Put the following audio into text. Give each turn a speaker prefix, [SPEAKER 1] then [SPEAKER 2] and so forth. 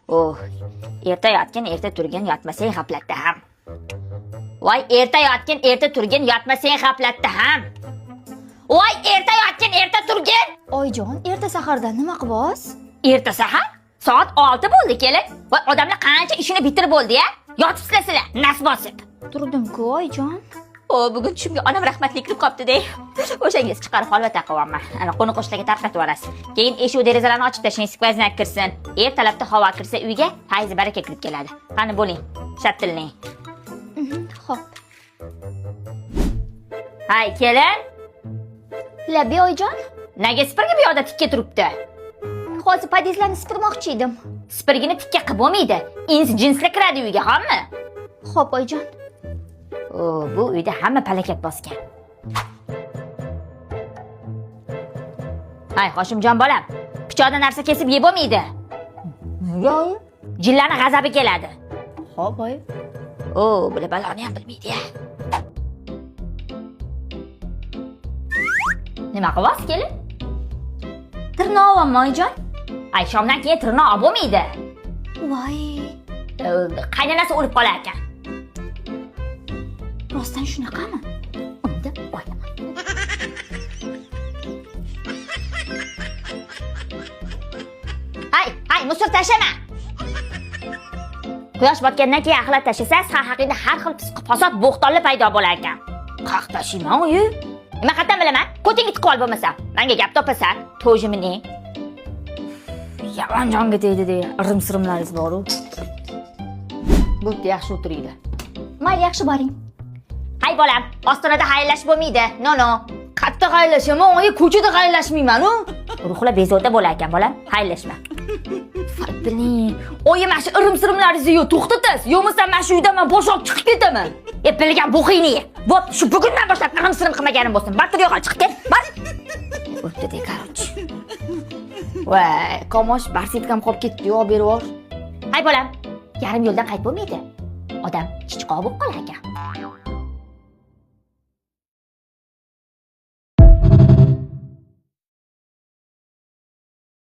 [SPEAKER 1] Oh, erta yotgin, erta turgin, yotmasang g'aflatda ham. Voy, erta yotgin, erta turgin, yotmasang g'aflatda ham. Voy, erta yotgin, erta turgin.
[SPEAKER 2] Oyjon, erta saharda nima qilibsiz?
[SPEAKER 1] Erta sahar? Soat 6 bo'ldi kelin. Voy, odamlar qancha ishini bitirib bo'ldi-ya? Yotibsizlar, nas bosib.
[SPEAKER 2] Turdim-ku, oyjon.
[SPEAKER 1] Bugun tushimga onam rahmatli kirib qopti-de. O'shangiz chiqarib holva taqavanman. Ana qo'ni-qo'shnilarga tarqatib yuborasiz. Keyin eshik derazalarni ochib tashlang, skvoznak kirsin. Ertalabda havo kirsa uyga fayz baraka kirib keladi. Qani bo'ling, shattilning.
[SPEAKER 2] Xo'p.
[SPEAKER 1] Hay, kelin.
[SPEAKER 2] Labi oyjon,
[SPEAKER 1] Nega spirgi bu yoqda tikka turibdi?
[SPEAKER 2] hozir podizlarni supurmoqchi edim.
[SPEAKER 1] Spirgini tikka qilib bo'lmaydi. Ins jinslar kiradi uyga, hamma.
[SPEAKER 2] Xo'p oyjon.
[SPEAKER 1] Bu uyda hamma palakat bosgan. Hay, Hoshimjon bolam, pichoqda narsa kesib yeb bo'lmaydi.
[SPEAKER 2] Yo'q.
[SPEAKER 1] Jinlarning g'azabi keladi.
[SPEAKER 2] Xo'p, oy.
[SPEAKER 1] Bular baloni ham bilmaydi-ya. Nima qilyapsiz, kelin?
[SPEAKER 2] Tirnoq olmanmi oyjon?
[SPEAKER 1] Ay, shomdan keyin tirnoq olib bo'lmaydi.
[SPEAKER 2] Voy,
[SPEAKER 1] Qaynonasi o'lib qolar ekan.
[SPEAKER 2] rostdan shunaqami?
[SPEAKER 1] Unda o'ynaman. Hay, musor tashlama. Quyosh botgandan keyin axlat tashlasangiz, haqida har xil fasod bo'xtonlar paydo bo'lar ekan. Qaq tashlayman-ku. Nima qatdan bilaman? Ko'tingni tiqib ol bo'lmasa. Menga gap topasan, to'jimini. Yomon jonga tegdi-de, irim-sirimlaringiz bor-ku. Bo'pti, yaxshi o'tiraydi.
[SPEAKER 2] Mayli, yaxshi boring.
[SPEAKER 1] Hay bolam, ostonada xayrlash bo'lmaydi. No.
[SPEAKER 2] Qatta xayrlashaman, ko'chada xayrlashmayman-ku.
[SPEAKER 1] Ruhlar bezovta bo'lar ekan, bolam. Xayrlashma. Bilin.
[SPEAKER 2] Oyim mana shu irim-sirimlaringizni to'xtatasiz. Yo'qmasa mana shu uydan men boshqa chiqib ketaman.
[SPEAKER 1] Bilgan bo'xingni. Bo'p, shu bugundan boshlab irim-sirim qilmaganim bo'lsin. Battir yo'qol, chiqib ket. Bor. O'tdi-de, qarochi.
[SPEAKER 2] Voy, komosh barsitkam qolib ketdi, yo'q berib.
[SPEAKER 1] Hay bolam, yarim yo'ldan qaytib bo'lmaydi. Odam chichqoq bo'lib qolar ekan.